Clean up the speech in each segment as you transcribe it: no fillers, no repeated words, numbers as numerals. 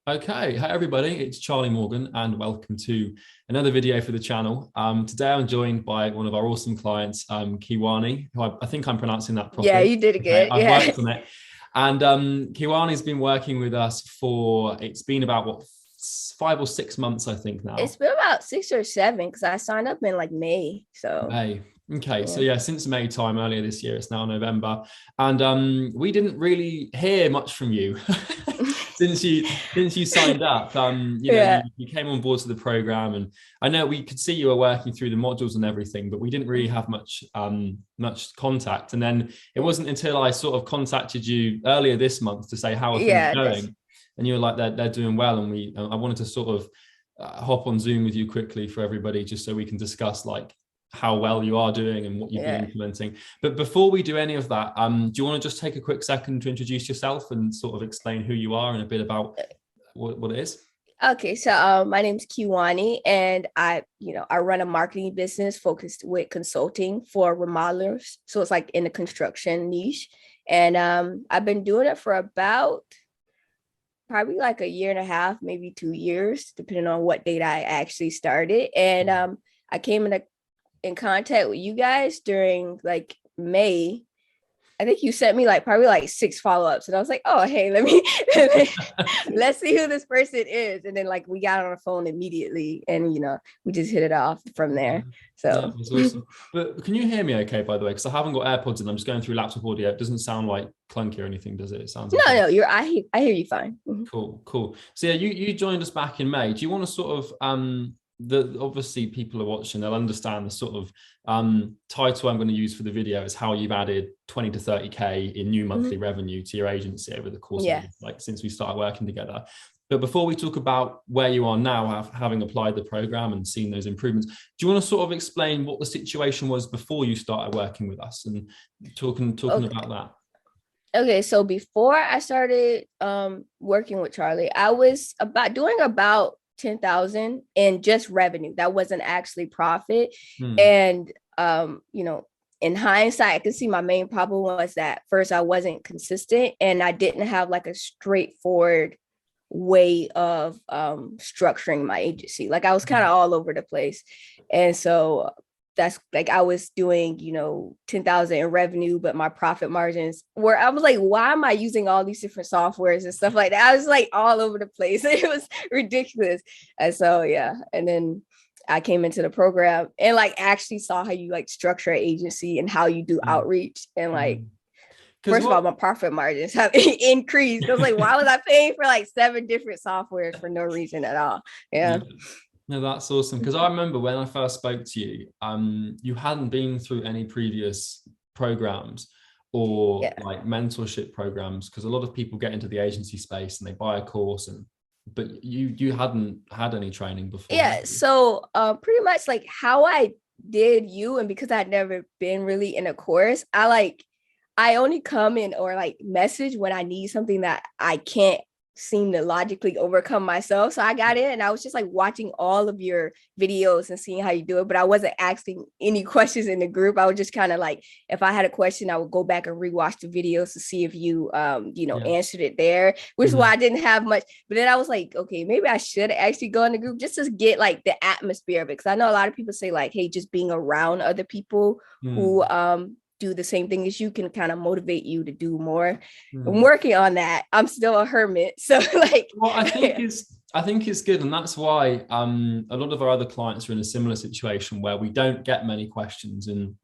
Okay, hi everybody, it's Charlie Morgan and welcome to another video for the channel. Today I'm joined by one of our awesome clients, Kewanee, who I think I'm pronouncing that properly. Yeah, you did it good. I've Yeah. worked on it. And Kewanee's been working with us it's been about, 5 or 6 months, I think now. It's been about 6 or 7 because I signed up in like May. So May. Okay, yeah. so yeah, since May time earlier this year, it's now November. And we didn't really hear much from you. Since you signed up, you came on board to the program, and I know we could see you were working through the modules and everything, but we didn't really have much contact. And then it wasn't until I sort of contacted you earlier this month to say how are things going, and you were like they're doing well, and I wanted to sort of hop on Zoom with you quickly for everybody, just so we can discuss like how well you are doing and what you've been implementing. But before we do any of that, do you want to just take a quick second to introduce yourself and sort of explain who you are and a bit about what it is? Okay, so my name's Kewanee, and I run a marketing business focused with consulting for remodelers. So it's like in the construction niche, and I've been doing it for about probably like a year and a half, maybe 2 years, depending on what date I actually started. And I came in contact with you guys during like May. I think you sent me like probably like 6 follow-ups, and I was like, oh, hey, let's see who this person is. And then like we got on the phone immediately, and we just hit it off from there. So that's awesome. But can you hear me okay, by the way? Because I haven't got AirPods in. I'm just going through laptop audio. It doesn't sound like clunky or anything, does it? It sounds no, okay. no, I hear you fine. Cool. So yeah, you joined us back in May. Do you want to sort of obviously people are watching, they'll understand the sort of title I'm going to use for the video is how you've added 20 to 30k in new monthly revenue to your agency over the course of like since we started working together. But before we talk about where you are now, having applied the program and seen those improvements, do you want to sort of explain what the situation was before you started working with us and talking about that? Okay, so before I started working with Charlie, I was doing about 10,000 in just revenue. That wasn't actually profit. And in hindsight, I can see my main problem was that first I wasn't consistent, and I didn't have like a straightforward way of structuring my agency. Like I was kind of all over the place. And so that's like I was doing 10,000 in revenue, but my profit margins were, I was like, why am I using all these different softwares and stuff like that? I was like all over the place. It was ridiculous. And so and then I came into the program and like actually saw how you like structure an agency and how you do outreach, and like first of all, my profit margins have increased. I was like, why was I paying for like 7 different softwares for no reason at all? No, that's awesome. Because I remember when I first spoke to you, you hadn't been through any previous programs or like mentorship programs, because a lot of people get into the agency space and they buy a course, but you hadn't had any training before. So pretty much like how I did you, and because I'd never been really in a course, I only come in or like message when I need something that I can't seem to logically overcome myself. So I got in and I was just like watching all of your videos and seeing how you do it, but I wasn't asking any questions in the group. I was just kind of like, if I had a question, I would go back and rewatch the videos to see if you answered it there, which is why I didn't have much. But then I was like, okay, maybe I should actually go in the group just to get like the atmosphere of it, because I know a lot of people say like, hey, just being around other people who do the same thing as you can kind of motivate you to do more. I'm working on that. I'm still a hermit, so like. Well, I think it's good, and that's why a lot of our other clients are in a similar situation where we don't get many questions, and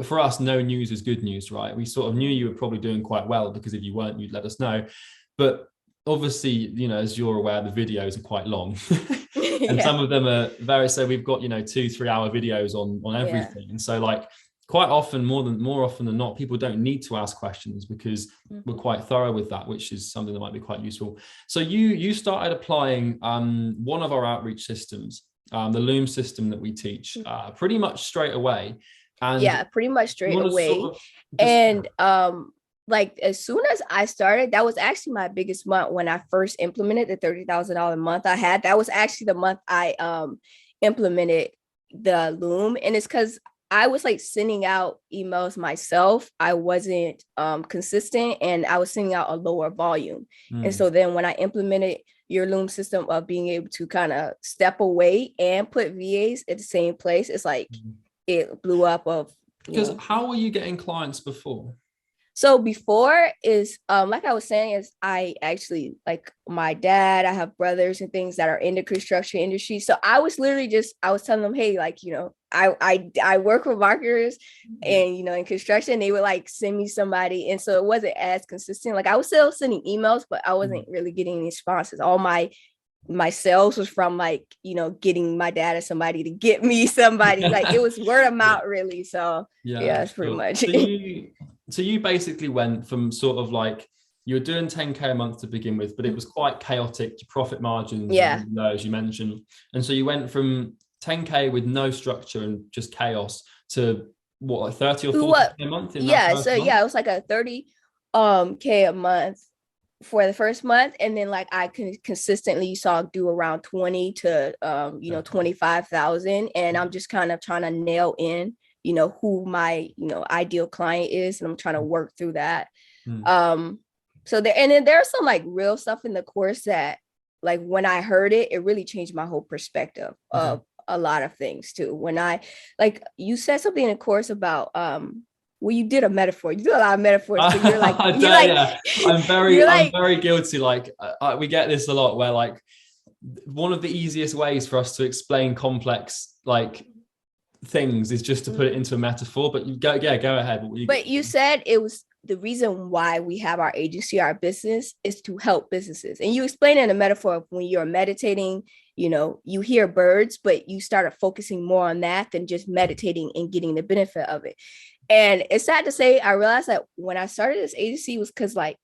for us, no news is good news, right? We sort of knew you were probably doing quite well, because if you weren't, you'd let us know. But obviously, as you're aware, the videos are quite long. And some of them are so we've got 2-3 hour videos on everything, and so like quite often, more often than not, people don't need to ask questions because we're quite thorough with that, which is something that might be quite useful. So you started applying one of our outreach systems, the Loom system that we teach, pretty much straight away. And pretty much straight away. And like as soon as I started, that was actually my biggest month when I first implemented the $30,000 month I had. That was actually the month I implemented the Loom, and it's because I was like sending out emails myself. I wasn't consistent, and I was sending out a lower volume. And so then when I implemented your Loom system of being able to kind of step away and put VAs at the same place, it's like it blew up of, because how were you getting clients before? So before is like I was saying, is I actually, like my dad, I have brothers and things that are in the construction industry. So I was literally I was telling them, hey, like, you know, I work with marketers and, you know, in construction, they would like send me somebody. And so it wasn't as consistent. Like I was still sending emails, but I wasn't really getting any responses. All my sales was from like, you know, getting my dad or somebody to get me somebody. Like it was word of mouth really. So yeah, it's pretty much. So you basically went from sort of like, you were doing 10K a month to begin with, but it was quite chaotic. Your profit margins were low, as you mentioned. And so you went from 10K with no structure and just chaos to what, like 30 or 40K a month? It was like a 30 K a month for the first month, and then like I can consistently saw do around 20 to 25,000, and I'm just kind of trying to nail in, you know, who my, you know, ideal client is, and I'm trying to work through that. So there, and then there's some like real stuff in the course that, like, when I heard it, it really changed my whole perspective of a lot of things too. When I, like, you said something in the course about well, you did a metaphor. You do a lot of metaphors. So you're like, I'm very guilty. Like we get this a lot, where like one of the easiest ways for us to explain complex like things is just to put it into a metaphor. But you go ahead. But you said it was the reason why we have our agency, our business, is to help businesses. And you explain in a metaphor of when you're meditating, you know, you hear birds, but you started focusing more on that than just meditating and getting the benefit of it. And it's sad to say, I realized that when I started this agency was because like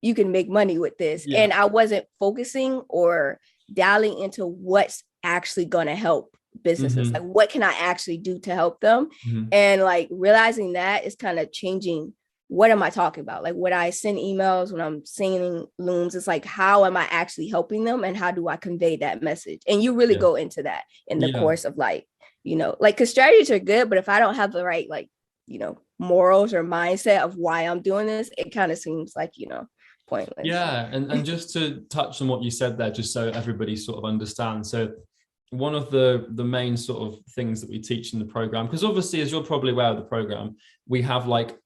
you can make money with this. Yeah. And I wasn't focusing or dialing into what's actually going to help businesses. Like, what can I actually do to help them? And like realizing that is kind of changing. What am I talking about? Like when I send emails, when I'm sending looms, it's like, how am I actually helping them? And how do I convey that message? And you really go into that in the course of like, you know, like, because strategies are good, but if I don't have the right, like, you know, morals or mindset of why I'm doing this, it kind of seems like, you know, pointless. Yeah. And just to touch on what you said there, just so everybody sort of understands. So one of the main sort of things that we teach in the program, because obviously, as you're probably aware of the program, we have like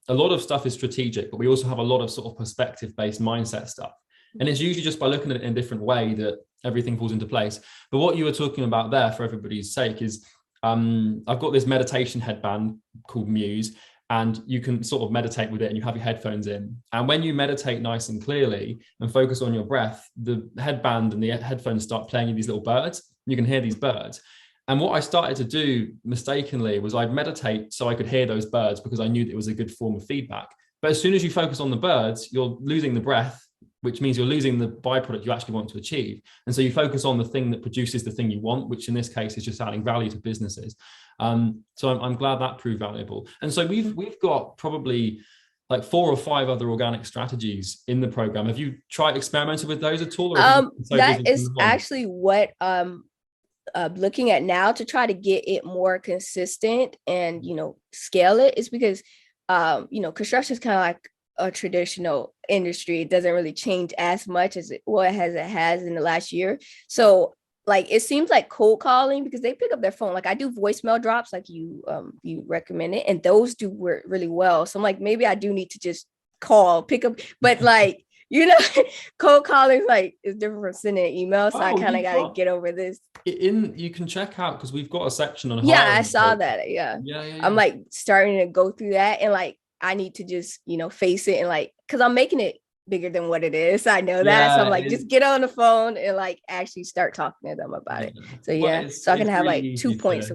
a lot of stuff is strategic, but we also have a lot of sort of perspective-based mindset stuff. And it's usually just by looking at it in a different way that everything falls into place. But what you were talking about there, for everybody's sake, is I've got this meditation headband called Muse, and you can sort of meditate with it, and you have your headphones in. And when you meditate nice and clearly and focus on your breath, the headband and the headphones start playing you these little birds. You can hear these birds. And what I started to do mistakenly was I'd meditate so I could hear those birds, because I knew that it was a good form of feedback. But as soon as you focus on the birds, you're losing the breath, which means you're losing the byproduct you actually want to achieve. And so you focus on the thing that produces the thing you want, which in this case is just adding value to businesses. So I'm glad that proved valuable. And so we've got probably like 4 or 5 other organic strategies in the program. Have you tried experimenting with those at all? Or that is actually what looking at now to try to get it more consistent and, you know, scale it, is because you know, construction is kind of like a traditional industry. It doesn't really change as much as it has in the last year. So like it seems like cold calling, because they pick up their phone. Like I do voicemail drops, like you recommend it, and those do work really well. So I'm like, maybe I do need to just pick up, but like, you know, cold calling like is different from sending an email. So I kind of got to get over this. You can check out, because we've got a section on I saw that. Yeah. I'm like starting to go through that, and like I need to just, you know, face it, and like, because I'm making it bigger than what it is. I know that. So I'm like, just get on the phone and like actually start talking to them about it. So so I can have really like 2 points.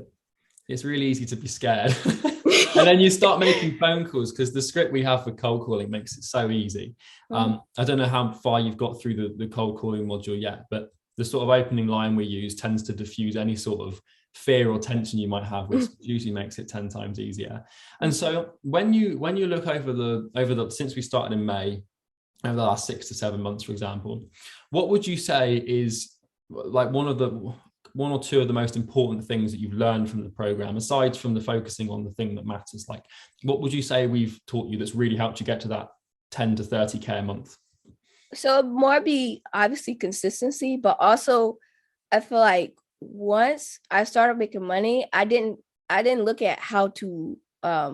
It's really easy to be scared. And then you start making phone calls, because the script we have for cold calling makes it so easy. I don't know how far you've got through the cold calling module yet, but the sort of opening line we use tends to diffuse any sort of fear or tension you might have, which usually makes it 10 times easier. And so when you look over the since we started in May, over the last 6 to 7 months, for example, what would you say is like one of the one or two of the most important things that you've learned from the program, aside from the focusing on the thing that matters? Like, what would you say we've taught you that's really helped you get to that 10 to 30K a month? So more be obviously consistency, but also I feel like once I started making money, I didn't look at how to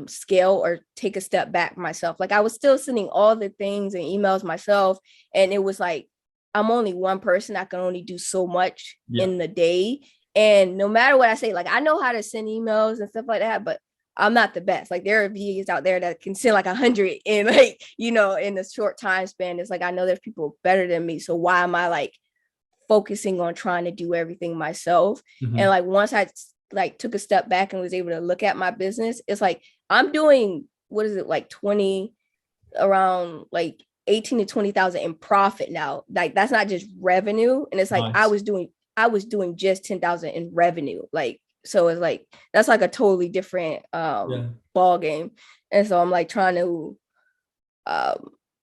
scale or take a step back myself. Like I was still sending all the things and emails myself, and it was like I'm only one person. I can only do so much in the day, and no matter what I say, like I know how to send emails and stuff like that, but I'm not the best. Like there are VAs out there that can send like 100 in like, you know, in a short time span. It's like, I know there's people better than me. So why am I like focusing on trying to do everything myself? And like, once I like took a step back and was able to look at my business, it's like, I'm doing, what is it? Like around like 18 to 20,000 in profit now. Like that's not just revenue. And it's like, nice. I was doing just 10,000 in revenue. Like, so it's like, that's like a totally different ball game. And so I'm like trying to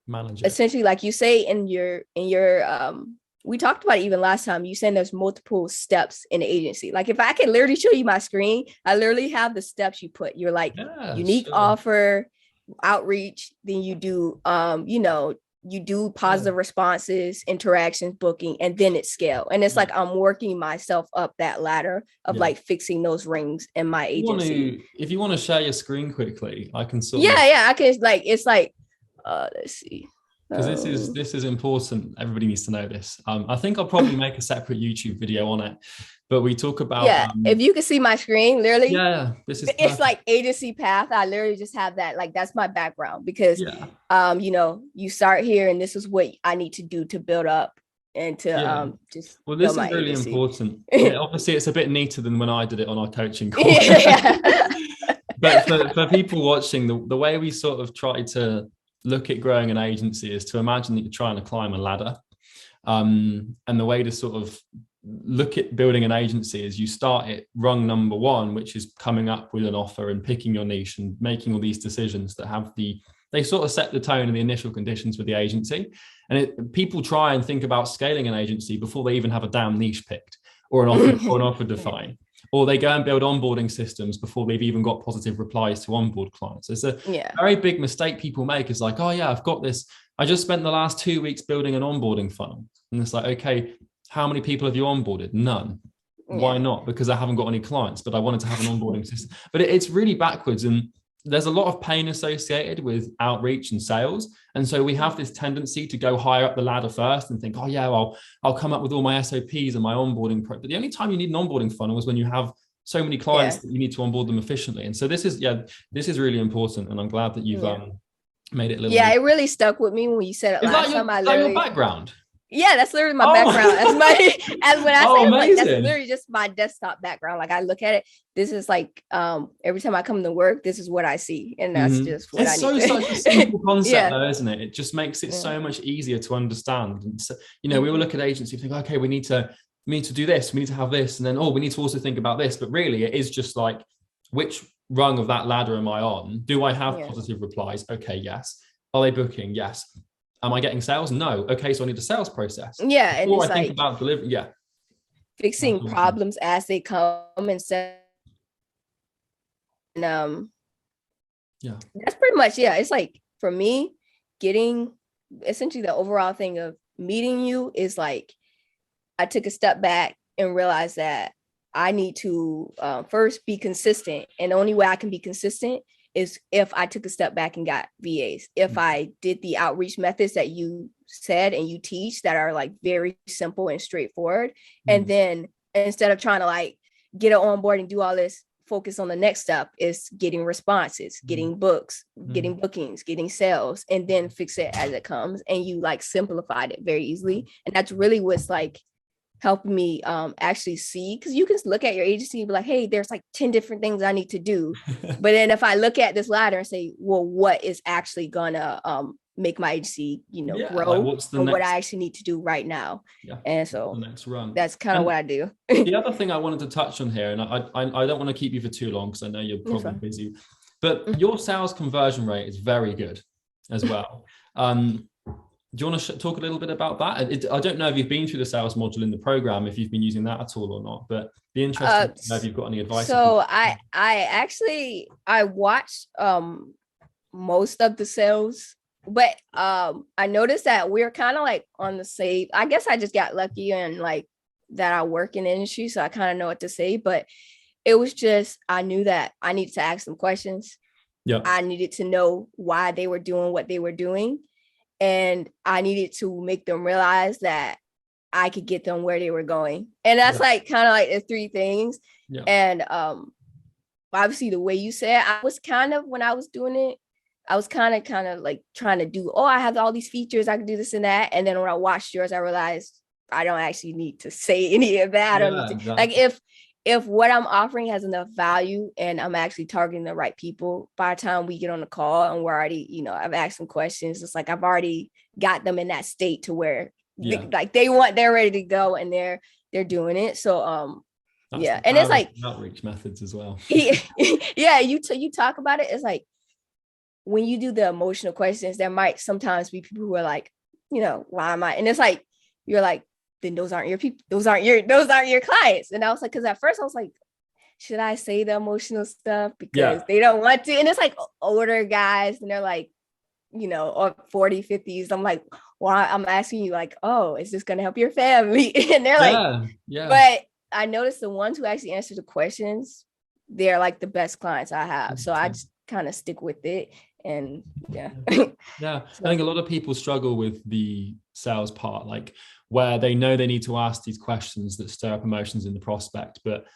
manage it. Essentially, like you say in your we talked about it even last time, you said there's multiple steps in the agency. Like if I can literally show you my screen, I literally have the steps you put. You're like unique offer, outreach, then you do you know, you do positive responses, interactions, booking, and then it's scale. And it's like I'm working myself up that ladder of like fixing those rings in my agency. If you want to share your screen quickly, I can sort of I can, like, it's like let's see, because this is important. Everybody needs to know this. I think I'll probably make a separate YouTube video on it, but we talk about if you can see my screen, literally this is it's perfect. Like agency path. I literally just have that, like that's my background, because you know, you start here and this is what I need to do to build up and to just this is really agency. Important. Obviously it's a bit neater than when I did it on our coaching course. But for people watching, the way we sort of try to look at growing an agency is to imagine that you're trying to climb a ladder, and the way to sort of look at building an agency is you start at rung number one, which is coming up with an offer and picking your niche and making all these decisions that they sort of set the tone and the initial conditions for the agency. And people try and think about scaling an agency before they even have a damn niche picked or an offer defined. Or they go and build onboarding systems before they've even got positive replies to onboard clients. It's a very big mistake people make, is like, oh yeah, I've got this. I just spent the last 2 weeks building an onboarding funnel. And it's like, okay, how many people have you onboarded? None. Why not? Because I haven't got any clients, but I wanted to have an onboarding system. But it's really backwards. And there's a lot of pain associated with outreach and sales. And so we have this tendency to go higher up the ladder first and think, oh yeah, well, I'll come up with all my SOPs and my onboarding. But the only time you need an onboarding funnel is when you have so many clients that you need to onboard them efficiently. And so this is really important. And I'm glad that you've made it a little bit. It really stuck with me when you said it last time. Is that your background? Yeah, that's literally my background. That's as when I say it, like, that's literally just my desktop background. Like I look at it, this is like every time I come to work, this is what I see, and that's just what it's such a simple concept, though, isn't it? It just makes it so much easier to understand. And so, you know, we will look at agency and think, okay, we need to do this, we need to have this, and then we need to also think about this. But really, it is just like, which rung of that ladder am I on? Do I have positive replies? Okay, yes. Are they booking? Yes. Am I getting sales? No. Okay, so I need a sales process. Yeah, and before I think about delivery, fixing problems as they come instead. And that's pretty much it's like, for me, getting essentially the overall thing of meeting you is like, I took a step back and realized that I need to first be consistent, and the only way I can be consistent is if I took a step back and got VAs. If I did the outreach methods that you said and you teach that are like very simple and straightforward. And then instead of trying to like get it on board and do all this, focus on the next step is getting responses, getting books, getting bookings, getting sales, and then fix it as it comes. And you like simplified it very easily. And that's really what's like helping me actually see, because you can look at your agency and be like, hey, there's like 10 different things I need to do. But then if I look at this ladder and say, well, what is actually gonna make my agency, you know, grow, like what I actually need to do right now. And so the next run. That's kind of what I do. The other thing I wanted to touch on here, and I don't want to keep you for too long because I know you're probably busy, but your sales conversion rate is very good as well. Do you want to talk a little bit about that? I don't know if you've been through the sales module in the program, if you've been using that at all or not, but be interested to know if you've got any advice. So I watched most of the sales, but I noticed that we're kind of like on the same. I guess I just got lucky and like that I work in the industry, so I kind of know what to say. But it was just, I knew that I needed to ask them questions. Yeah, I needed to know why they were doing what they were doing. And I needed to make them realize that I could get them where they were going. And that's like kind of like the three things. Yeah. And obviously the way you said, I was kind of, when I was doing it, I was kind of like trying to do, oh, I have all these features, I can do this and that. And then when I watched yours, I realized I don't actually need to say any of that. Exactly. Like if what I'm offering has enough value and I'm actually targeting the right people, by the time we get on the call and we're already, you know, I've asked some questions, it's like I've already got them in that state to where they're ready to go and they're doing it. So That's and it's like outreach methods as well. You talk about it. It's like when you do the emotional questions, there might sometimes be people who are like, you know, why am I? And it's like you're like, then those aren't your people. Those aren't your clients. And I was like, because at first I was like, should I say the emotional stuff because they don't want to? And it's like older guys and they're like, you know, or 40, 50s. I'm like, well, I'm asking you like, oh, is this going to help your family? And they're like, but I noticed the ones who actually answer the questions, they're like the best clients I have. So I just kind of stick with it. And I think a lot of people struggle with the sales part, like where they know they need to ask these questions that stir up emotions in the prospect, but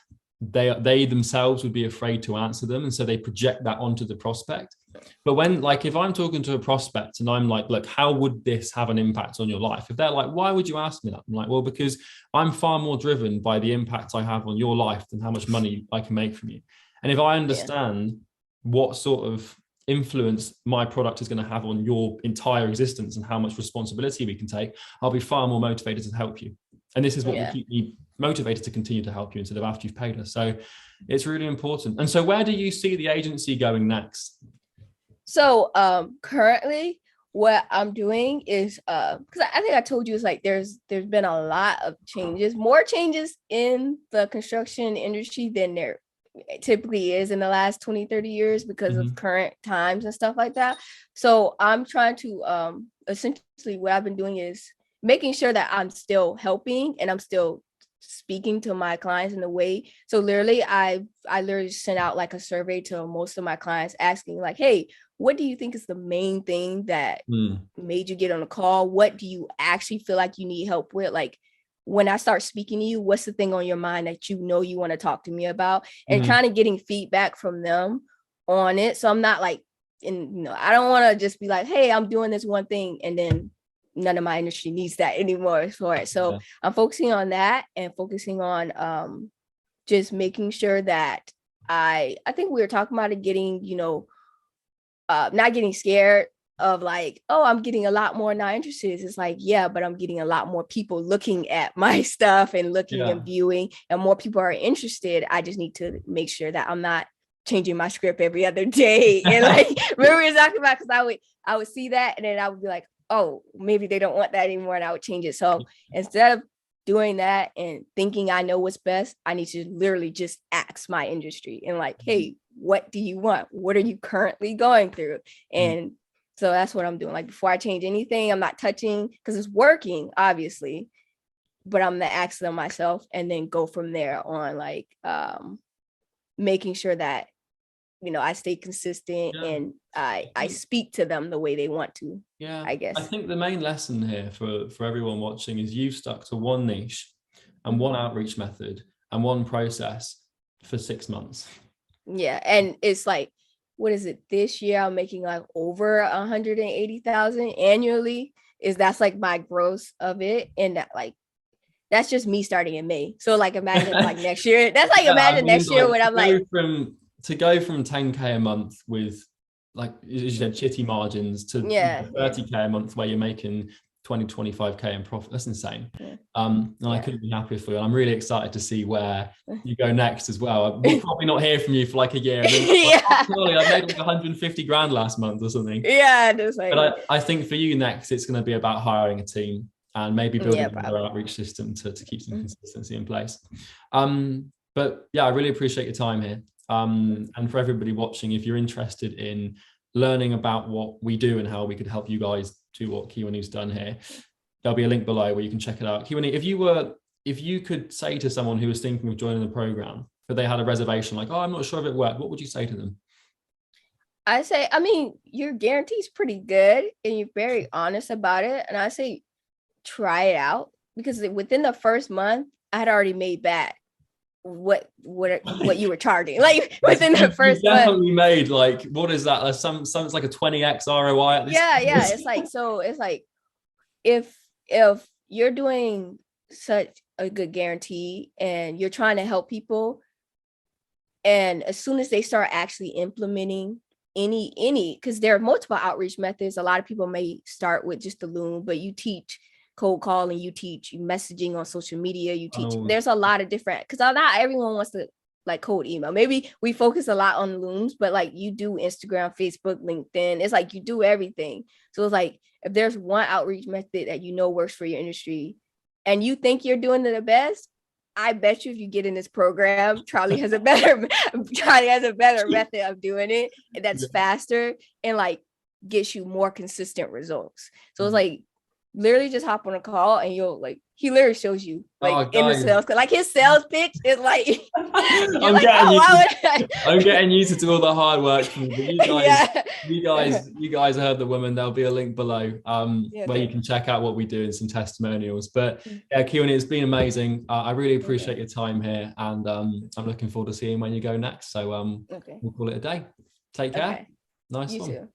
they themselves would be afraid to answer them, and so they project that onto the prospect. But when, like, if I'm talking to a prospect and I'm like, look, how would this have an impact on your life? If they're like, why would you ask me that? I'm like, well, because I'm far more driven by the impact I have on your life than how much money I can make from you. And if I understand what sort of influence my product is going to have on your entire existence and how much responsibility we can take, I'll be far more motivated to help you. And this is what will keep me motivated to continue to help you instead of after you've paid us. So it's really important. And so where do you see the agency going next? So currently what I'm doing is because I think I told you, it's like there's been a lot of changes, more changes in the construction industry than there typically is in the last 20-30 years because of current times and stuff like that. So I'm trying to essentially what I've been doing is making sure that I'm still helping and I'm still speaking to my clients in a way. So literally I literally sent out like a survey to most of my clients asking like, hey, what do you think is the main thing that made you get on a call? What do you actually feel like you need help with? Like, when I start speaking to you, what's the thing on your mind that you know you want to talk to me about? And kind of getting feedback from them on it. So I'm not like, I don't want to just be like, hey, I'm doing this one thing and then none of my industry needs that anymore for it. So I'm focusing on that and focusing on just making sure that I think we were talking about it, getting, not getting scared of like, oh, I'm getting a lot more not interested. It's like, but I'm getting a lot more people looking at my stuff and looking and viewing, and more people are interested. I just need to make sure that I'm not changing my script every other day. And like, remember we were talking about, because I would see that and then I would be like, oh, maybe they don't want that anymore, and I would change it. So instead of doing that and thinking I know what's best, I need to literally just ask my industry and like, hey, what do you want? What are you currently going through? And so that's what I'm doing. Like, before I change anything, I'm not touching, because it's working, obviously, but I'm gonna ask them myself and then go from there on, like making sure that, I stay consistent and I speak to them the way they want to. I guess. I think the main lesson here for everyone watching is you've stuck to one niche and one outreach method and one process for 6 months. Yeah. And it's like, what is it? This year I'm making like over 180,000 annually. That's like my gross of it. And that, like, that's just me starting in May. So like, imagine like next year. That's like, imagine next year when I'm like, to go from 10K a month with, like, as you said, chitty margins to 30K a month where you're making 25k in profit. That's insane. Yeah. And I couldn't be happier for you. And I'm really excited to see where you go next as well. We'll probably not hear from you for like a year. Then, I made like 150 grand last month or something. Yeah, just like. But I think for you next, it's going to be about hiring a team and maybe building another outreach system to keep some consistency in place. But yeah, I really appreciate your time here. And for everybody watching, if you're interested in learning about what we do and how we could help you guys do what Kewanee's done here, there'll be a link below where you can check it out. Kewanee, if you could say to someone who was thinking of joining the program, but they had a reservation, like, oh, I'm not sure if it worked, what would you say to them? I say, I mean, your guarantee is pretty good and you're very honest about it. And I say, try it out, because within the first month, I had already made back what you were charging. Like within the first month. Definitely made like, what is that? It's like a 20x ROI at this point. Yeah. It's like if you're doing such a good guarantee and you're trying to help people, and as soon as they start actually implementing any, because there are multiple outreach methods. A lot of people may start with just the loom, but you teach cold calling, you teach messaging on social media, you teach, there's a lot of different, because not everyone wants to like cold email. Maybe we focus a lot on looms, but like you do Instagram, Facebook, LinkedIn. It's like you do everything. So it's like, if there's one outreach method that you know works for your industry and you think you're doing it the best, I bet you if you get in this program, Charlie has a better method of doing it, and that's faster and like gets you more consistent results. So it's like literally just hop on a call and you'll like, he literally shows you like in the sales, like his sales pitch is like, I'm getting you to do all the hard work for me, but you guys heard the woman. There'll be a link below where you can check out what we do and some testimonials. But yeah, Kewanee, it's been amazing. I really appreciate your time here, and I'm looking forward to seeing when you go next. So we'll call it a day. Take care. Nice one.